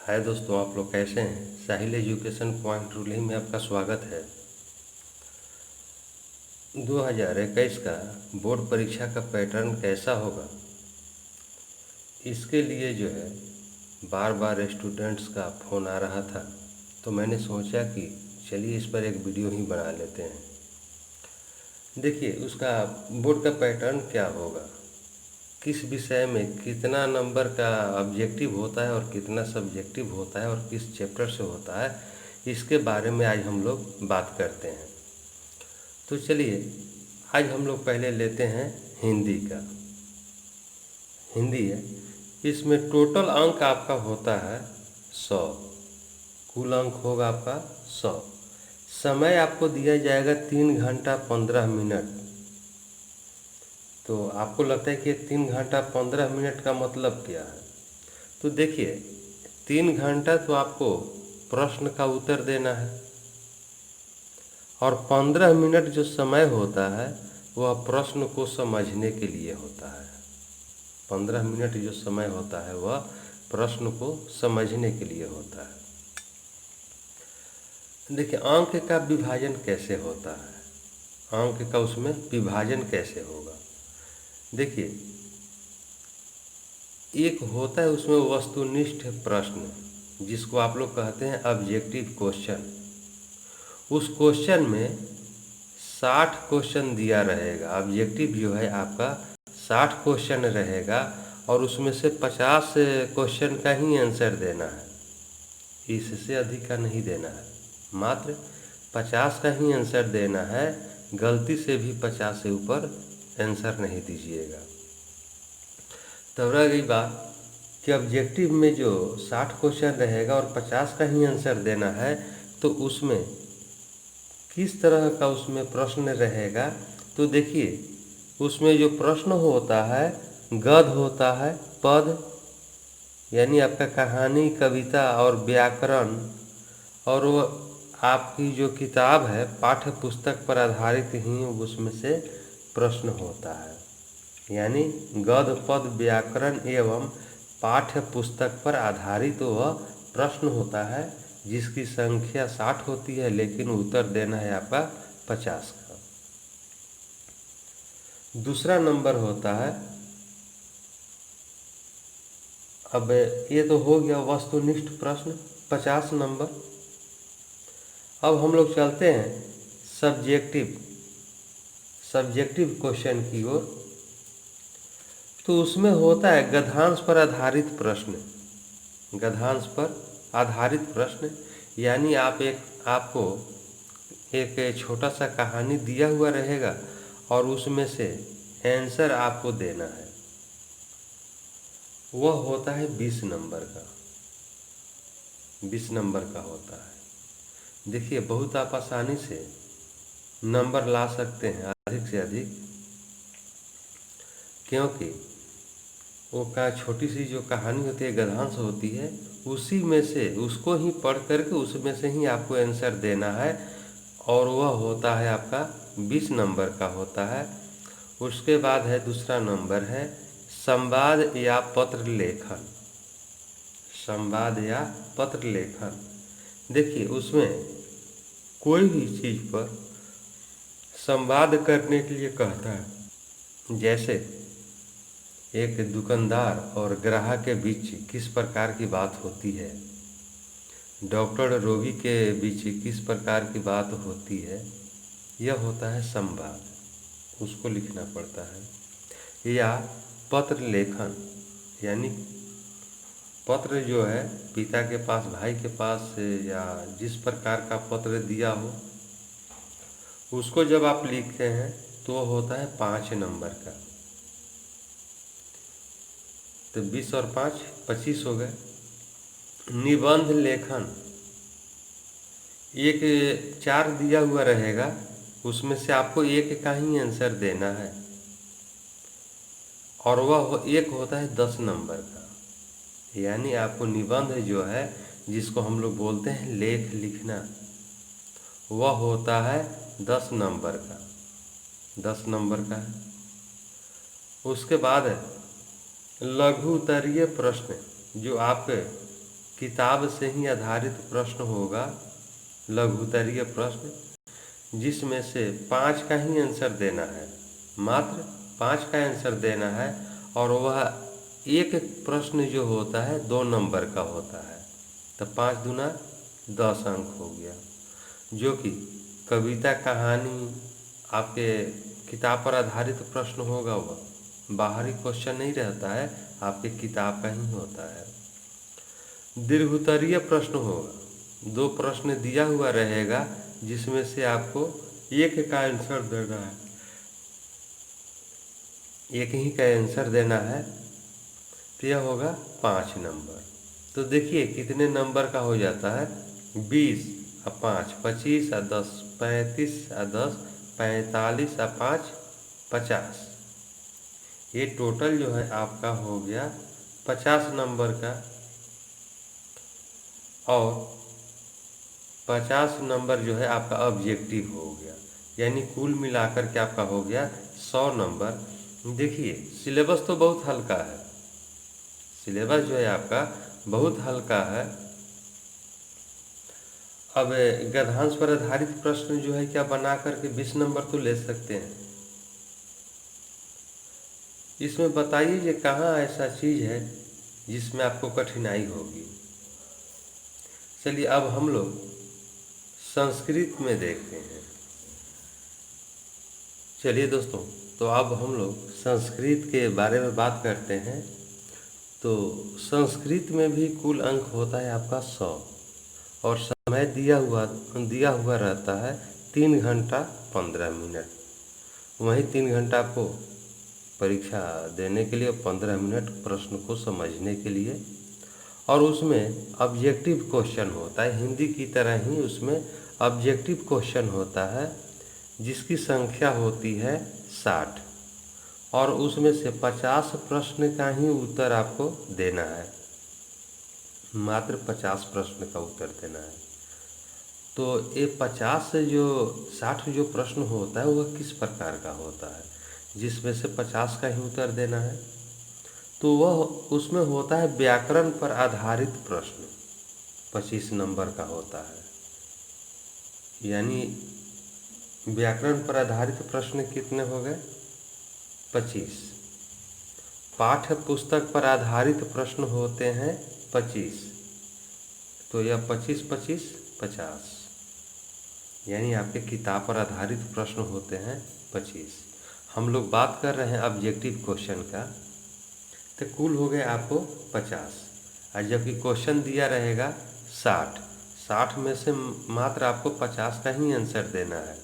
हाय दोस्तों, आप लोग कैसे हैं। साहिल एजुकेशन पॉइंट रूलिंग में आपका स्वागत है। 2021 का बोर्ड परीक्षा का पैटर्न कैसा होगा, इसके लिए जो है बार बार स्टूडेंट्स का फ़ोन आ रहा था, तो मैंने सोचा कि चलिए इस पर एक वीडियो ही बना लेते हैं। देखिए उसका बोर्ड का पैटर्न क्या होगा, किस विषय में कितना नंबर का ऑब्जेक्टिव होता है और कितना सब्जेक्टिव होता है और किस चैप्टर से होता है, इसके बारे में आज हम लोग बात करते हैं। तो चलिए आज हम लोग पहले लेते हैं हिंदी का। हिंदी है, इसमें टोटल अंक आपका होता है 100। कुल अंक होगा आपका 100। समय आपको दिया जाएगा 3 घंटा 15 मिनट। तो आपको लगता है कि 3 घंटा 15 मिनट का मतलब क्या है। तो देखिए 3 घंटा तो आपको प्रश्न का उत्तर देना है और 15 मिनट जो समय होता है वह प्रश्न को समझने के लिए होता है। 15 मिनट जो समय होता है वह प्रश्न को समझने के लिए होता है। देखिए अंक का विभाजन कैसे होता है, अंक का उसमें विभाजन कैसे होगा। देखिए एक होता है उसमें वस्तुनिष्ठ प्रश्न, जिसको आप लोग कहते हैं ऑब्जेक्टिव क्वेश्चन। उस क्वेश्चन में 60 क्वेश्चन दिया रहेगा। ऑब्जेक्टिव जो है आपका 60 क्वेश्चन रहेगा और उसमें से 50 क्वेश्चन का ही आंसर देना है, इससे अधिक का नहीं देना है। मात्र 50 का ही आंसर देना है, गलती से भी 50 से ऊपर आंसर नहीं दीजिएगा। तब रह गई बात कि ऑब्जेक्टिव में जो 60 क्वेश्चन रहेगा और 50 का ही आंसर देना है, तो उसमें किस तरह का उसमें प्रश्न रहेगा। तो देखिए उसमें जो प्रश्न होता है गद्य होता है, पद यानी आपका कहानी, कविता और व्याकरण, और वो आपकी जो किताब है पाठ्य पुस्तक पर आधारित ही उसमें से प्रश्न होता है। यानी गद्य, पद, व्याकरण एवं पाठ्य पुस्तक पर आधारित वह प्रश्न होता है, जिसकी संख्या 60 होती है लेकिन उत्तर देना है आपका 50 का। दूसरा नंबर होता है, अब ये तो हो गया वस्तुनिष्ठ प्रश्न 50 नंबर। अब हम लोग चलते हैं सब्जेक्टिव क्वेश्चन की ओर। तो उसमें होता है गद्यांश पर आधारित प्रश्न। गद्यांश पर आधारित प्रश्न यानी आपको एक छोटा सा कहानी दिया हुआ रहेगा और उसमें से आंसर आपको देना है। वह होता है 20 नंबर का। 20 नंबर का होता है। देखिए बहुत आप आसानी से नंबर ला सकते हैं, अधिक से अधिक, क्योंकि वो का छोटी सी जो कहानी होती है, गद्यांश होती है, उसी में से उसको ही पढ़ करके उसमें से ही आपको आंसर देना है और वह होता है आपका 20 नंबर का होता है। उसके बाद है दूसरा नंबर है संवाद या पत्र लेखन। संवाद या पत्र लेखन, देखिए उसमें कोई भी चीज़ पर संवाद करने के लिए कहता है। जैसे एक दुकानदार और ग्राहक के बीच किस प्रकार की बात होती है, डॉक्टर रोगी के बीच किस प्रकार की बात होती है, यह होता है संवाद, उसको लिखना पड़ता है। या पत्र लेखन यानी पत्र जो है पिता के पास, भाई के पास, या जिस प्रकार का पत्र दिया हो उसको जब आप लिखते हैं तो वो होता है 5 नंबर का। तो 20 और 5 25 हो गए। निबंध लेखन, एक 4 दिया हुआ रहेगा, उसमें से आपको एक का ही आंसर देना है और वह एक होता है 10 नंबर का। यानी आपको निबंध जो है, जिसको हम लोग बोलते हैं लेख लिखना, वह होता है 10 नंबर का। 10 नंबर का है। उसके बाद है लघु उत्तरीय प्रश्न, जो आपके किताब से ही आधारित प्रश्न होगा, लघुत्तरीय प्रश्न, जिसमें से 5 का ही आंसर देना है, मात्र 5 का आंसर देना है। और वह एक प्रश्न जो होता है 2 नंबर का होता है, तो 5 दूना 10 अंक हो गया। जो कि कविता, कहानी, आपके किताब पर आधारित प्रश्न होगा, वह बाहरी क्वेश्चन नहीं रहता है, आपके किताब का ही होता है। दीर्घोत्तरीय प्रश्न होगा, 2 प्रश्न दिया हुआ रहेगा, जिसमें से आपको एक का आंसर देना है, एक ही का आंसर देना है, तो यह होगा 5 नंबर। तो देखिए कितने नंबर का हो जाता है, 20 और 5 25 और 10 35 और 10 45 और 5 50। ये टोटल जो है आपका हो गया 50 नंबर का। और 50 नंबर जो है आपका ऑब्जेक्टिव हो गया, यानी कुल मिलाकर के आपका हो गया 100 नंबर। देखिए सिलेबस तो बहुत हल्का है, सिलेबस जो है आपका बहुत हल्का है। अब गद्यांश पर आधारित प्रश्न जो है क्या बना करके 20 नंबर तो ले सकते हैं। इसमें बताइए ये कहाँ ऐसा चीज़ है जिसमें आपको कठिनाई होगी। चलिए अब हम लोग संस्कृत में देखते हैं। चलिए दोस्तों, तो अब हम लोग संस्कृत के बारे में बात करते हैं। तो संस्कृत में भी कुल अंक होता है आपका 100, और समय दिया हुआ रहता है 3 घंटा 15 मिनट। वहीं 3 घंटा आपको परीक्षा देने के लिए, 15 मिनट प्रश्न को समझने के लिए। और उसमें ऑब्जेक्टिव क्वेश्चन होता है, हिंदी की तरह ही उसमें ऑब्जेक्टिव क्वेश्चन होता है, जिसकी संख्या होती है 60। और उसमें से 50 प्रश्न का ही उत्तर आपको देना है, मात्र 50 प्रश्न का उत्तर देना है। तो ये 50 से जो 60 जो प्रश्न होता है वह किस प्रकार का होता है, जिसमें से 50 का ही उत्तर देना है। तो वह उसमें होता है व्याकरण पर आधारित प्रश्न, 25 नंबर का होता है। यानी व्याकरण पर आधारित प्रश्न कितने हो गए, 25। पाठ्य पुस्तक पर आधारित प्रश्न होते हैं 25। तो यह 25 25 50, यानी आपके किताब पर आधारित प्रश्न होते हैं 25। हम लोग बात कर रहे हैं ऑब्जेक्टिव क्वेश्चन का, तो कुल हो गए आपको 50। और जबकि क्वेश्चन दिया रहेगा 60 में से मात्र आपको 50 का ही आंसर देना है।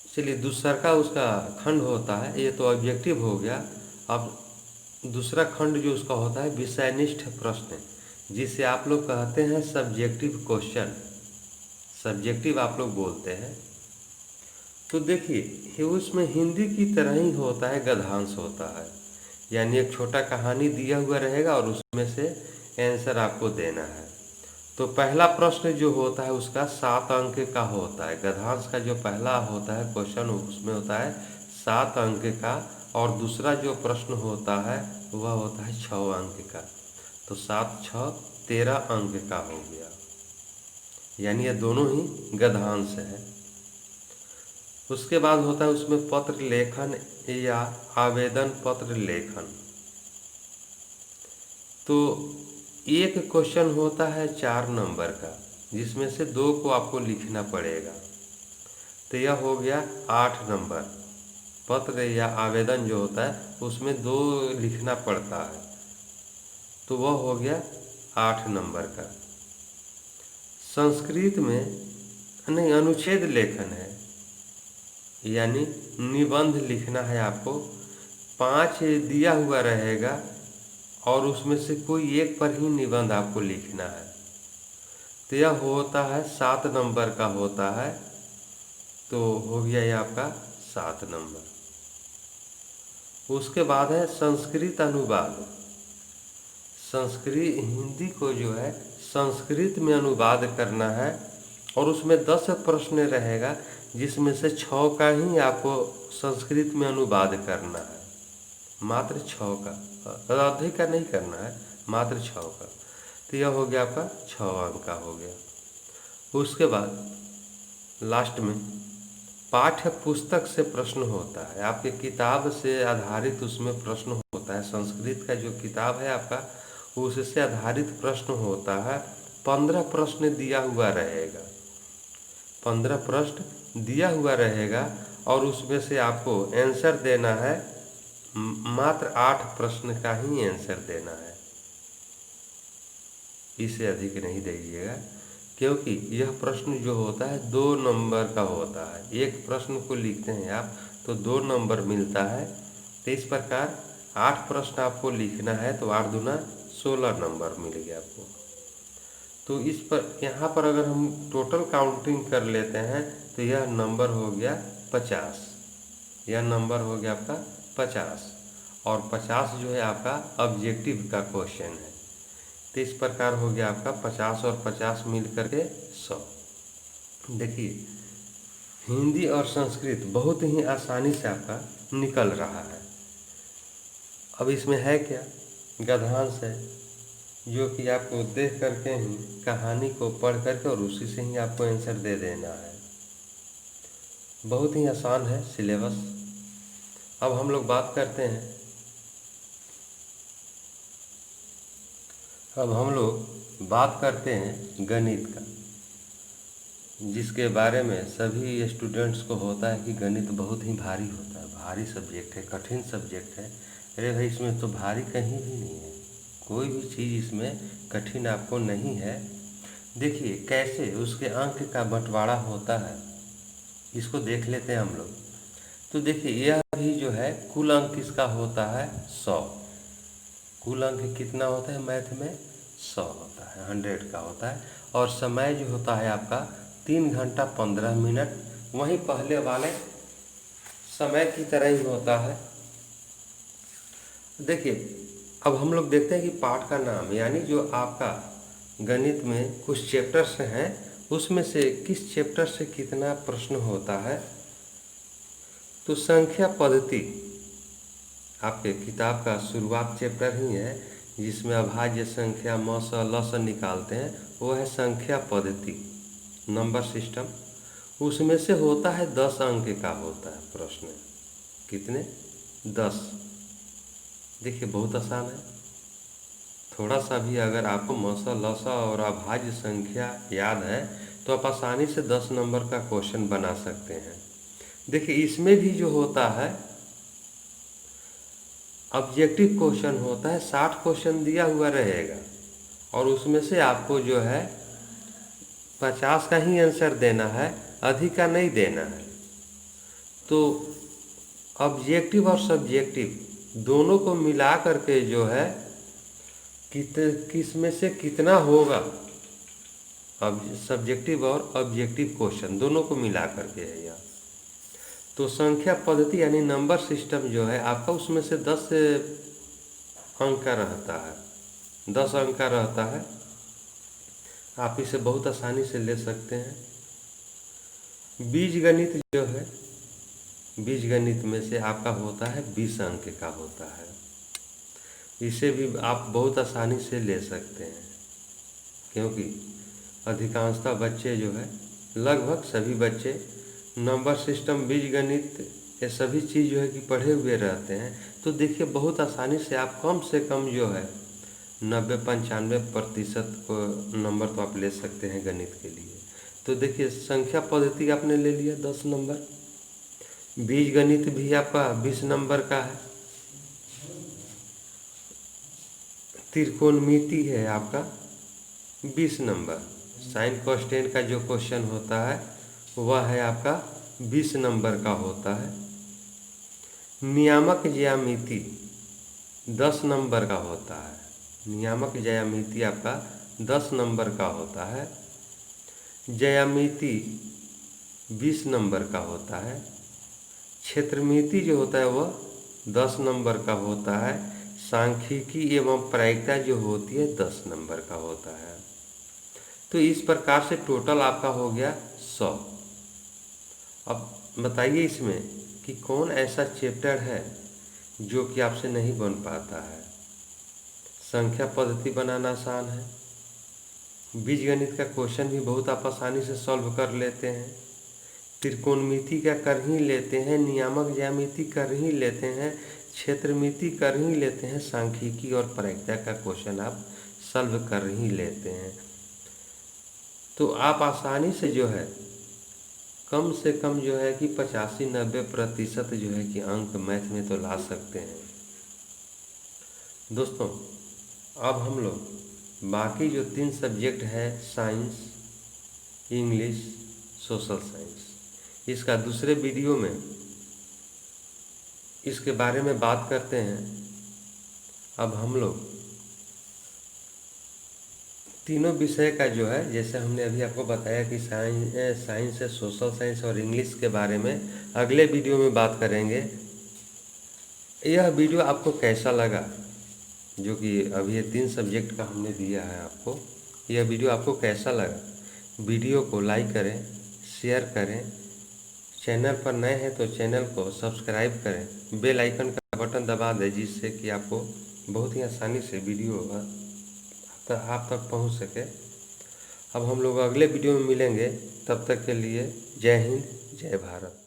चलिए दूसरा का उसका खंड होता है, ये तो ऑब्जेक्टिव हो गया। अब दूसरा खंड जो उसका होता है विषयनिष्ठ प्रश्न, जिसे आप लोग कहते हैं सब्जेक्टिव क्वेश्चन, सब्जेक्टिव आप लोग बोलते हैं। तो देखिए उसमें हिंदी की तरह ही होता है, गद्यांश होता है, यानी एक छोटा कहानी दिया हुआ रहेगा और उसमें से आंसर आपको देना है। तो पहला प्रश्न जो होता है उसका 7 अंक का होता है, गद्यांश का जो पहला होता है क्वेश्चन उसमें होता है 7 अंक का। और दूसरा जो प्रश्न होता है वह होता है 6 अंक का। तो 7 6 13 अंक का हो गया, यानी ये दोनों ही गद्यांश है। उसके बाद होता है उसमें पत्र लेखन या आवेदन पत्र लेखन। तो एक क्वेश्चन होता है 4 नंबर का, जिसमें से 2 को आपको लिखना पड़ेगा। तो यह हो गया 8 नंबर। पत्र या आवेदन जो होता है उसमें 2 लिखना पड़ता है, तो वह हो गया 8 नंबर का। संस्कृत में नहीं, अनुच्छेद लेखन है, यानी निबंध लिखना है आपको। 5 दिया हुआ रहेगा और उसमें से कोई एक पर ही निबंध आपको लिखना है। तो यह होता है 7 नंबर का होता है। तो हो गया ये आपका 7 नंबर। उसके बाद है संस्कृत अनुवाद। संस्कृत हिंदी को जो है संस्कृत में अनुवाद करना है, और उसमें 10 प्रश्न रहेगा, जिसमें से 6 का ही आपको संस्कृत में अनुवाद करना है, मात्र 6 का, अधिक का नहीं करना है, मात्र 6 का। तो यह हो गया आपका 6 अंक का हो गया। उसके बाद लास्ट में पाठ्य पुस्तक से प्रश्न होता है, आपके किताब से आधारित उसमें प्रश्न होता है। संस्कृत का जो किताब है आपका उससे आधारित प्रश्न होता है। 15 प्रश्न दिया हुआ रहेगा, 15 प्रश्न दिया हुआ रहेगा और उसमें से आपको आंसर देना है। मात्र 8 प्रश्न का ही आंसर देना है, इससे अधिक नहीं दीजिएगा, क्योंकि यह प्रश्न जो होता है 2 नंबर का होता है। एक प्रश्न को लिखते हैं आप तो 2 नंबर मिलता है। तो इस प्रकार 8 प्रश्न आपको लिखना है तो 8 दूना 16 नंबर मिल गया आपको। तो इस पर यहाँ पर अगर हम टोटल काउंटिंग कर लेते हैं तो यह नंबर हो गया 50। यह नंबर हो गया आपका 50 और 50 जो है आपका ऑब्जेक्टिव का क्वेश्चन है। तो इस प्रकार हो गया आपका 50 और 50 मिल करके 100। देखिए हिंदी और संस्कृत बहुत ही आसानी से आपका निकल रहा है। अब इसमें है क्या, गद्यांश है जो कि आपको देख करके ही कहानी को पढ़ करके और उसी से ही आपको आंसर दे देना है। बहुत ही आसान है सिलेबस। अब हम लोग बात करते हैं, अब हम लोग बात करते हैं गणित का, जिसके बारे में सभी स्टूडेंट्स को होता है कि गणित बहुत ही भारी होता है, भारी सब्जेक्ट है, कठिन सब्जेक्ट है। अरे भाई इसमें तो भारी कहीं भी नहीं है, कोई भी चीज़ इसमें कठिन आपको नहीं है। देखिए कैसे उसके अंक का बंटवारा होता है, इसको देख लेते हैं हम लोग। तो देखिए यह भी जो है कुल अंक इसका होता है 100। कुल अंक कितना होता है मैथ में, 100 होता है, 100 का होता है। और समय जो होता है आपका 3 घंटा 15 मिनट, वहीं पहले वाले समय की तरह ही होता है। देखिए अब हम लोग देखते हैं कि पाठ का नाम, यानी जो आपका गणित में कुछ चैप्टर्स हैं उसमें से किस चैप्टर से कितना प्रश्न होता है। तो संख्या पद्धति आपके किताब का शुरुआत चैप्टर ही है, जिसमें अभाज्य संख्या म स ल स निकालते हैं, वो है संख्या पद्धति, नंबर सिस्टम। उसमें से होता है 10 अंक का होता है प्रश्न। कितने, 10। देखिए बहुत आसान है, थोड़ा सा भी अगर आपको म स ल स और अभाज्य संख्या याद है तो आप आसानी से 10 नंबर का क्वेश्चन बना सकते हैं। देखिए इसमें भी जो होता है ऑब्जेक्टिव क्वेश्चन होता है, 60 क्वेश्चन दिया हुआ रहेगा और उसमें से आपको जो है 50 का ही आंसर देना है, अधिक का नहीं देना है। तो ऑब्जेक्टिव और सब्जेक्टिव दोनों को मिला करके जो है किस में से कितना होगा, अब सब्जेक्टिव और ऑब्जेक्टिव क्वेश्चन दोनों को मिला करके है यह। तो संख्या पद्धति यानी नंबर सिस्टम जो है आपका उसमें से 10 अंक का रहता है, 10 अंक का रहता है। आप इसे बहुत आसानी से ले सकते हैं। बीजगणित जो है, बीजगणित में से आपका होता है 20 अंक का होता है, इसे भी आप बहुत आसानी से ले सकते हैं, क्योंकि अधिकांशतः बच्चे जो है, लगभग सभी बच्चे नंबर सिस्टम, बीजगणित, ये सभी चीज़ जो है कि पढ़े हुए रहते हैं। तो देखिए बहुत आसानी से आप कम से कम जो है 90-95% को नंबर तो आप ले सकते हैं गणित के लिए। तो देखिए संख्या पद्धति आपने ले लिया 10 नंबर, बीजगणित भी आपका 20 नंबर का है, त्रिकोणमिति है आपका 20 नंबर, साइन कोस्टेन का जो क्वेश्चन होता है वह है आपका 20 नंबर का होता है। नियामक ज्यामिति 10 नंबर का होता है, नियामक ज्यामिति आपका 10 नंबर का होता है। ज्यामिति 20 नंबर का होता है। क्षेत्रमिति जो होता है वह 10 नंबर का होता है। सांख्यिकी एवं प्रायिकता जो होती है 10 नंबर का होता है। तो इस प्रकार से टोटल आपका हो गया 100। अब बताइए इसमें कि कौन ऐसा चैप्टर है जो कि आपसे नहीं बन पाता है। संख्या पद्धति बनाना आसान है। बीजगणित का क्वेश्चन भी बहुत आप आसानी से सॉल्व कर लेते हैं। त्रिकोणमिति का कर ही लेते हैं, नियामक ज्यामिति कर ही लेते हैं, क्षेत्रमिति कर ही लेते हैं, सांख्यिकी और प्रायिकता का क्वेश्चन आप सॉल्व कर ही लेते हैं। तो आप आसानी से जो है कम से कम जो है कि 85-90% जो है कि अंक मैथ में तो ला सकते हैं। दोस्तों, अब हम लोग बाकी जो 3 सब्जेक्ट है, साइंस, इंग्लिश, सोशल साइंस, इसका दूसरे वीडियो में इसके बारे में बात करते हैं। अब हम लोग तीनों विषय का जो है, जैसे हमने अभी आपको बताया कि साइंस है, सोशल साइंस और इंग्लिश के बारे में अगले वीडियो में बात करेंगे। यह वीडियो आपको कैसा लगा, जो कि अभी ये 3 सब्जेक्ट का हमने दिया है आपको, यह वीडियो आपको कैसा लगा? वीडियो को लाइक करें, शेयर करें, चैनल पर नए हैं तो चैनल को सब्सक्राइब करें, बेल आइकन का बटन दबा दें, जिससे कि आपको बहुत ही आसानी से वीडियो आप तक पहुंच सके। अब हम लोग अगले वीडियो में मिलेंगे, तब तक के लिए जय हिंद, जय भारत।